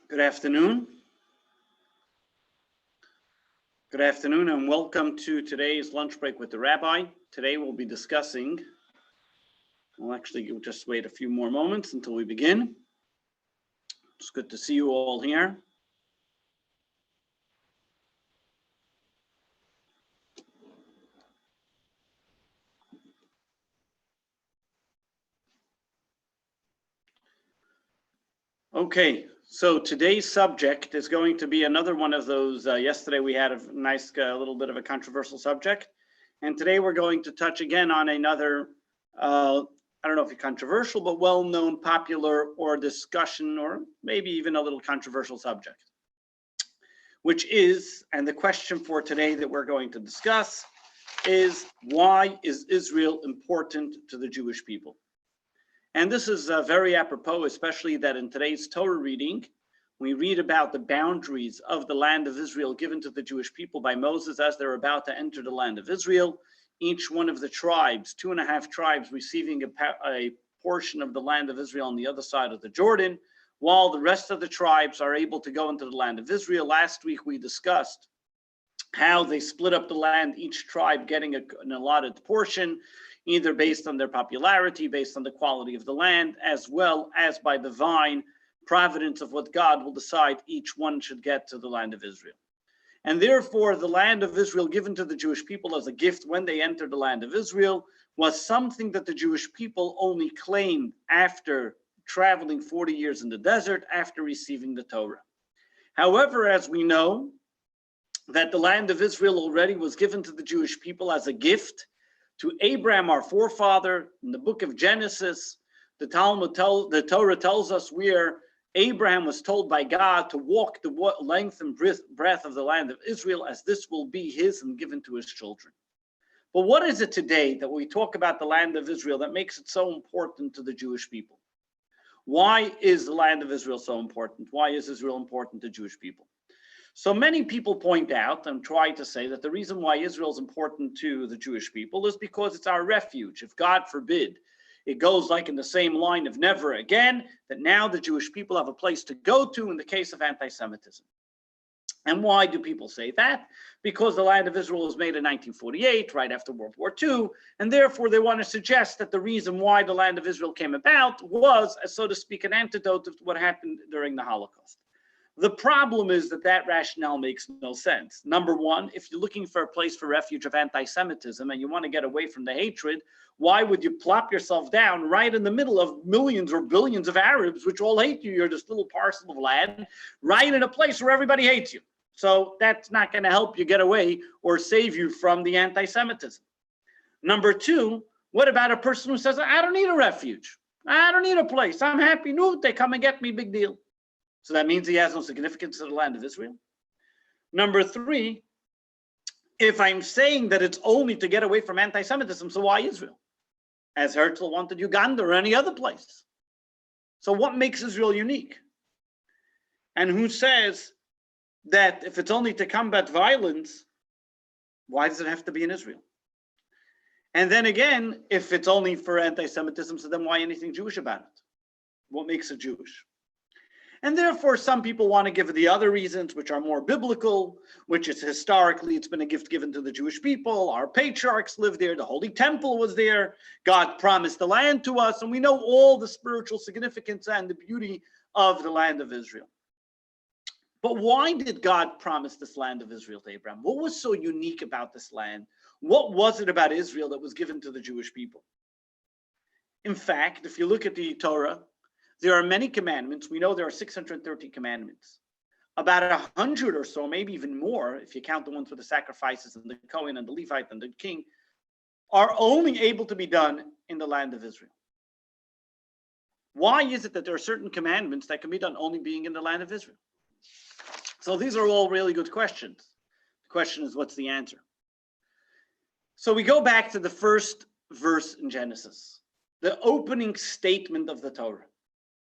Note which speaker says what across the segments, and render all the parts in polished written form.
Speaker 1: Good afternoon. Good afternoon and welcome to today's lunch break with the Rabbi. Today we'll be discussing, you'll just wait a few more moments until we begin. It's good to see you all here. Okay, so today's subject is going to be another one of those. Yesterday we had a nice little bit of a controversial subject, and today we're going to touch again on another, I don't know if it's controversial, but well-known, popular, or discussion, or maybe even a little controversial subject, which is, and the question for today that we're going to discuss is, why is Israel important to the Jewish people? And this is very apropos, especially that in today's Torah reading, we read about the boundaries of the land of Israel given to the Jewish people by Moses as they're about to enter the land of Israel. Each one of the tribes, 2.5 tribes, receiving a portion of the land of Israel on the other side of the Jordan, while the rest of the tribes are able to go into the land of Israel. Last week we discussed how they split up the land, each tribe getting an allotted portion, either based on their popularity, based on the quality of the land, as well as by divine providence of what God will decide each one should get to the land of Israel. And therefore, the land of Israel given to the Jewish people as a gift when they entered the land of Israel was something that the Jewish people only claimed after traveling 40 years in the desert, after receiving the Torah. However, as we know, that the land of Israel already was given to the Jewish people as a gift to Abraham, our forefather. In the book of Genesis, the Torah tells us where Abraham was told by God to walk the length and breadth of the land of Israel, as this will be his and given to his children. But what is it today that we talk about the land of Israel that makes it so important to the Jewish people? Why is the land of Israel so important? Why is Israel important to Jewish people? So many people point out and try to say that the reason why Israel is important to the Jewish people is because it's our refuge. If God forbid it goes like in the same line of never again, that now the Jewish people have a place to go to in the case of anti-Semitism. And why do people say that? Because the land of Israel was made in 1948, right after World War II, and therefore they want to suggest that the reason why the land of Israel came about was, so to speak, an antidote to what happened during the Holocaust. The problem is that that rationale makes no sense. Number one, if you're looking for a place for refuge of anti-Semitism and you want to get away from the hatred, why would you plop yourself down right in the middle of millions or billions of Arabs, which all hate you? You're this little parcel of land, right in a place where everybody hates you. So that's not going to help you get away or save you from the anti-Semitism. Number two, what about a person who says, I don't need a refuge. I don't need a place. I'm happy. No, they come and get me, big deal. So that means he has no significance to the land of Israel. Number three, if I'm saying that it's only to get away from anti-Semitism, so why Israel? As Herzl wanted Uganda or any other place. So what makes Israel unique? And who says that if it's only to combat violence, why does it have to be in Israel? And then again, if it's only for anti-Semitism, so then why anything Jewish about it? What makes it Jewish? And therefore, some people want to give the other reasons, which are more biblical, which is historically, it's been a gift given to the Jewish people. Our patriarchs lived there. The Holy Temple was there. God promised the land to us. And we know all the spiritual significance and the beauty of the land of Israel. But why did God promise this land of Israel to Abraham? What was so unique about this land? What was it about Israel that was given to the Jewish people? In fact, if you look at the Torah, there are many commandments. We know there are 630 commandments. About 100 or so, maybe even more, if you count the ones with the sacrifices and the Kohen and the Levite and the king, are only able to be done in the land of Israel. Why is it that there are certain commandments that can be done only being in the land of Israel? So these are all really good questions. The question is, what's the answer? So we go back to the first verse in Genesis, the opening statement of the Torah.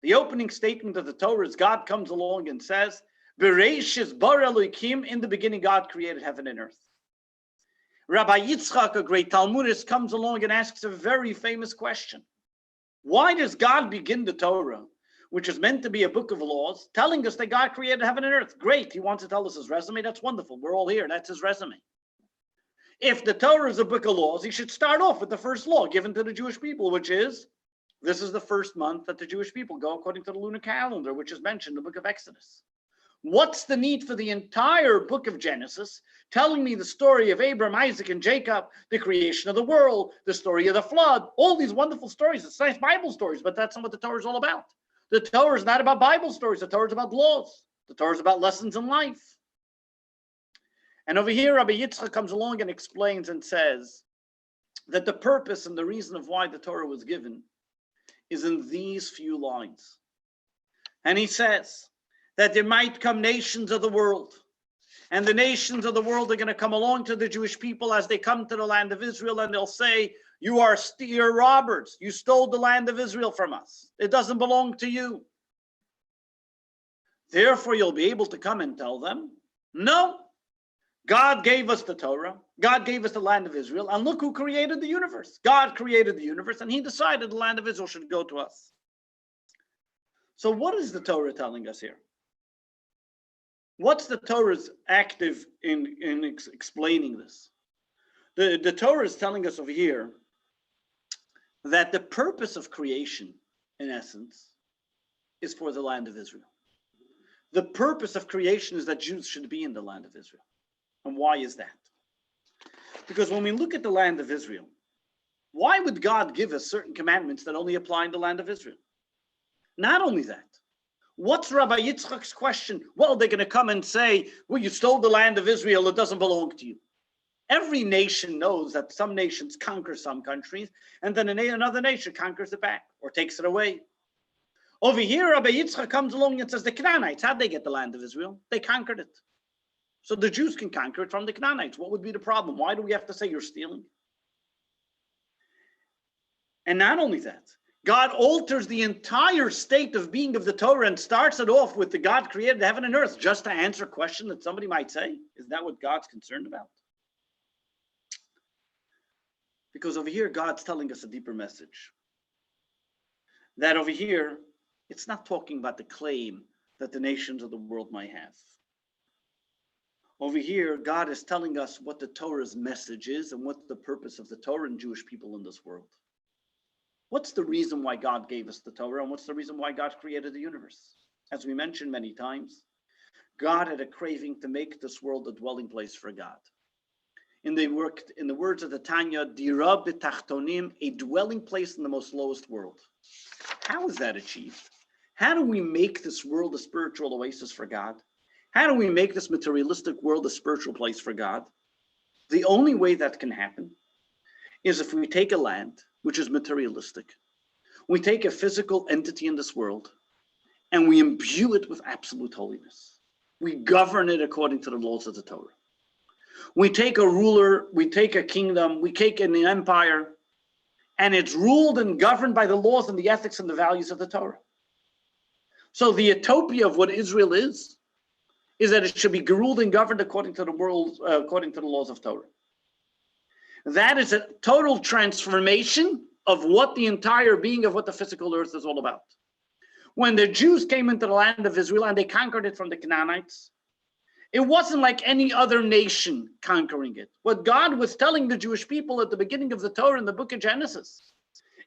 Speaker 1: The opening statement of the Torah is God comes along and says, Bereshis bara Elokim, in the beginning God created heaven and earth. Rabbi Yitzchak, a great Talmudist, comes along and asks a very famous question. Why does God begin the Torah which is meant to be a book of laws, telling us that God created heaven and earth. Great. He wants to tell us his resume. That's wonderful. We're all here. That's his resume. If the Torah is a book of laws, he should start off with the first law given to the Jewish people, which is, this is the first month that the Jewish people go according to the lunar calendar, which is mentioned in the book of Exodus. What's the need for the entire book of Genesis telling me the story of Abraham, Isaac, and Jacob, the creation of the world, the story of the flood, all these wonderful stories? It's nice Bible stories, but that's not what the Torah is all about. The Torah is not about Bible stories. The Torah is about laws. The Torah is about lessons in life. And over here, Rabbi Yitzchak comes along and explains and says that the purpose and the reason of why the Torah was given is in these few lines. And he says that there might come nations of the world, and the nations of the world are going to come along to the Jewish people as they come to the land of Israel, and they'll say, you're robbers. You stole the land of Israel from us. It doesn't belong to you. Therefore, you'll be able to come and tell them, no, God gave us the Torah. God gave us the land of Israel. And look who created the universe. God created the universe, and he decided the land of Israel should go to us. So what is the Torah telling us here? What's the Torah's active in explaining this? The Torah is telling us over here that the purpose of creation, in essence, is for the land of Israel. The purpose of creation is that Jews should be in the land of Israel. And why is that? Because when we look at the land of Israel, why would God give us certain commandments that only apply in the land of Israel? Not only that, what's Rabbi Yitzchak's question? Well, they're going to come and say, well, you stole the land of Israel, it doesn't belong to you. Every nation knows that some nations conquer some countries, and then another nation conquers it back or takes it away. Over here, Rabbi Yitzchak comes along and says, the Canaanites, how'd they get the land of Israel? They conquered it. So the Jews can conquer it from the Canaanites. What would be the problem? Why do we have to say you're stealing? And not only that, God alters the entire state of being of the Torah and starts it off with the God created heaven and earth, just to answer a question that somebody might say, is that what God's concerned about? Because over here, God's telling us a deeper message. That over here, it's not talking about the claim that the nations of the world might have. Over here, God is telling us what the Torah's message is and what's the purpose of the Torah and Jewish people in this world. What's the reason why God gave us the Torah, and what's the reason why God created the universe? As we mentioned many times, God had a craving to make this world a dwelling place for God. In the words of the Tanya, Dira b'tachtonim, a dwelling place in the most lowest world. How is that achieved? How do we make this world a spiritual oasis for God? How do we make this materialistic world a spiritual place for God? The only way that can happen is if we take a land, which is materialistic, we take a physical entity in this world, and we imbue it with absolute holiness. We govern it according to the laws of the Torah. We take a ruler, we take a kingdom, we take an empire, and it's ruled and governed by the laws and the ethics and the values of the Torah. So the utopia of what Israel is that it should be ruled and governed according to the laws of Torah. That is a total transformation of what the entire being of what the physical earth is all about. When the Jews came into the land of Israel and they conquered it from the Canaanites, it wasn't like any other nation conquering it. What God was telling the Jewish people at the beginning of the Torah in the book of Genesis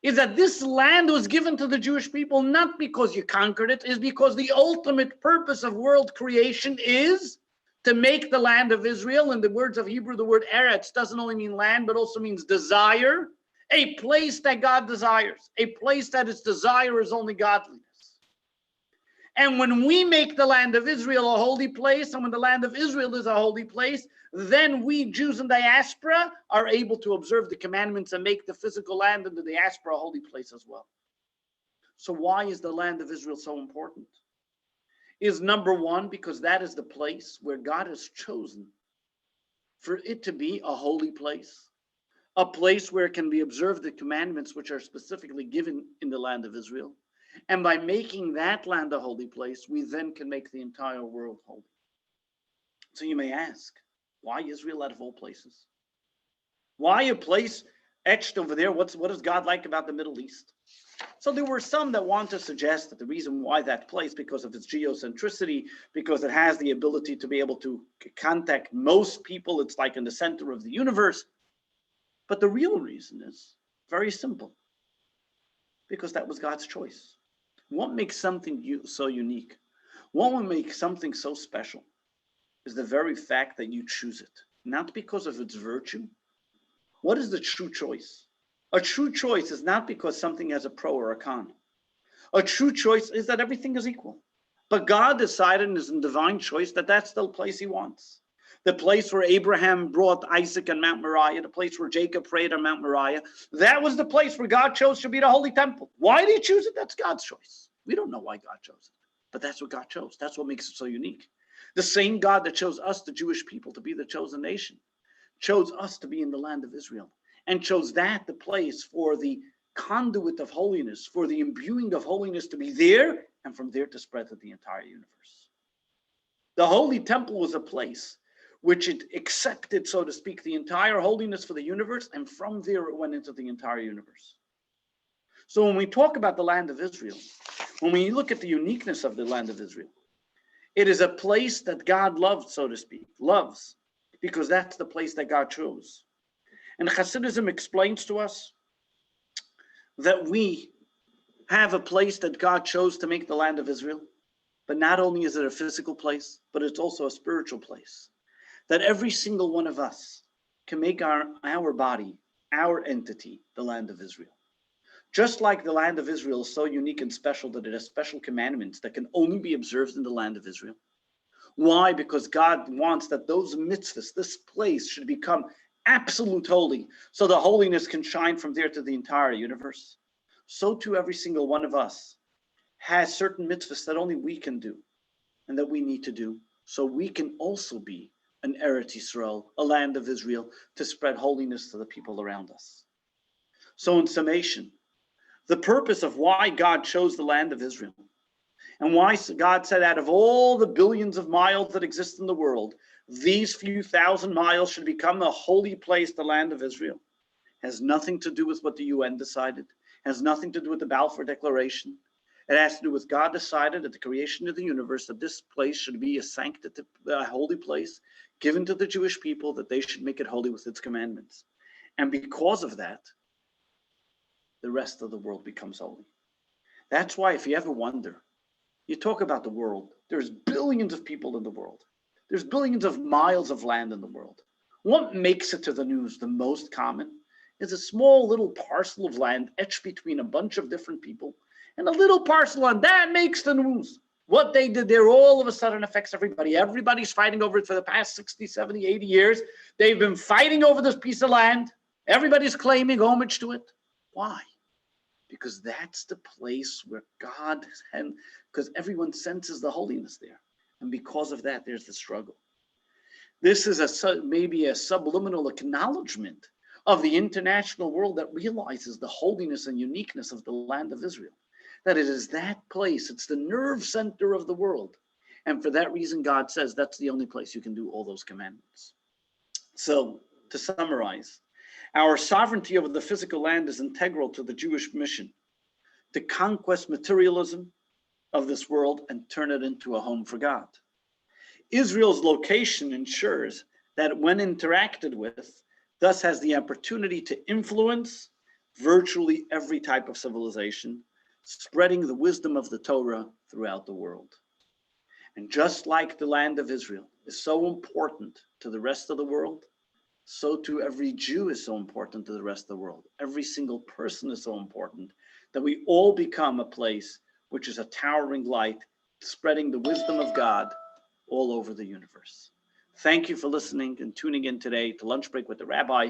Speaker 1: is that this land was given to the Jewish people not because you conquered it, is because the ultimate purpose of world creation is to make the land of Israel. In the words of Hebrew, the word Eretz doesn't only mean land, but also means desire, a place that God desires, a place that its desire is only godliness. And when we make the land of Israel a holy place, and when the land of Israel is a holy place, then we Jews in diaspora are able to observe the commandments and make the physical land in the diaspora a holy place as well. So why is the land of Israel so important? Is number one, because that is the place where God has chosen for it to be a holy place, a place where it can be observed the commandments which are specifically given in the land of Israel. And by making that land a holy place, we then can make the entire world holy. So you may ask, why Israel out of all places? Why a place etched over there? What does God like about the Middle East? So there were some that want to suggest that the reason why that place, because of its geocentricity, because it has the ability to be able to contact most people, it's like in the center of the universe. But the real reason is very simple, because that was God's choice. What makes something so unique? What will make something so special is the very fact that you choose it, not because of its virtue. What is the true choice? A true choice is not because something has a pro or a con. A true choice is that everything is equal. But God decided in his divine choice that that's the place he wants. The place where Abraham brought Isaac on Mount Moriah, the place where Jacob prayed on Mount Moriah, that was the place where God chose to be the holy temple. Why did he choose it? That's God's choice. We don't know why God chose it, but that's what God chose. That's what makes it so unique. The same God that chose us, the Jewish people, to be the chosen nation, chose us to be in the land of Israel, and chose that the place for the conduit of holiness, for the imbuing of holiness to be there, and from there to spread to the entire universe. The holy temple was a place which it accepted, so to speak, the entire holiness for the universe, and from there it went into the entire universe. So when we talk about the land of Israel, when we look at the uniqueness of the land of Israel, it is a place that God loved, so to speak, loves, because that's the place that God chose. And Hasidism explains to us that we have a place that God chose to make the land of Israel, but not only is it a physical place, but it's also a spiritual place. That every single one of us can make our body, our entity, the land of Israel. Just like the land of Israel is so unique and special that it has special commandments that can only be observed in the land of Israel. Why? Because God wants that those mitzvahs, this place, should become absolute holy, so the holiness can shine from there to the entire universe. So too every single one of us has certain mitzvahs that only we can do and that we need to do, so we can also be an Eretz Yisrael, a land of Israel, to spread holiness to the people around us. So in summation, the purpose of why God chose the land of Israel, and why God said out of all the billions of miles that exist in the world, these few thousand miles should become a holy place, the land of Israel, has nothing to do with what the UN decided, has nothing to do with the Balfour Declaration. It has to do with God decided at the creation of the universe that this place should be a sanctity, a holy place, given to the Jewish people, that they should make it holy with its commandments. And because of that, the rest of the world becomes holy. That's why, if you ever wonder, you talk about the world, there's billions of people in the world. There's billions of miles of land in the world. What makes it to the news the most common is a small little parcel of land etched between a bunch of different people, and a little parcel on that makes the news. What they did there all of a sudden affects everybody. Everybody's fighting over it for the past 60, 70, 80 years. They've been fighting over this piece of land. Everybody's claiming homage to it. Why? Because that's the place where God, and because everyone senses the holiness there. And because of that, there's the struggle. This is maybe a subliminal acknowledgement of the international world that realizes the holiness and uniqueness of the land of Israel. That it is that place, it's the nerve center of the world. And for that reason, God says that's the only place you can do all those commandments. So, to summarize, our sovereignty over the physical land is integral to the Jewish mission to conquest materialism of this world and turn it into a home for God. Israel's location ensures that when interacted with, thus has the opportunity to influence virtually every type of civilization, spreading the wisdom of the Torah throughout the world. And just like the land of Israel is so important to the rest of the world, so too every Jew is so important to the rest of the world. Every single person is so important that we all become a place which is a towering light, spreading the wisdom of God all over the universe. Thank you for listening and tuning in today to Lunch Break with the Rabbi.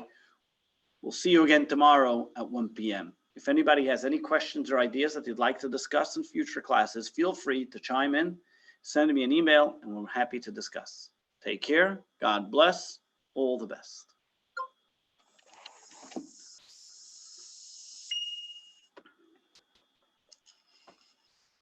Speaker 1: We'll see you again tomorrow at 1 p.m. If anybody has any questions or ideas that you'd like to discuss in future classes, feel free to chime in, send me an email, and we're happy to discuss. Take care. God bless. All the best.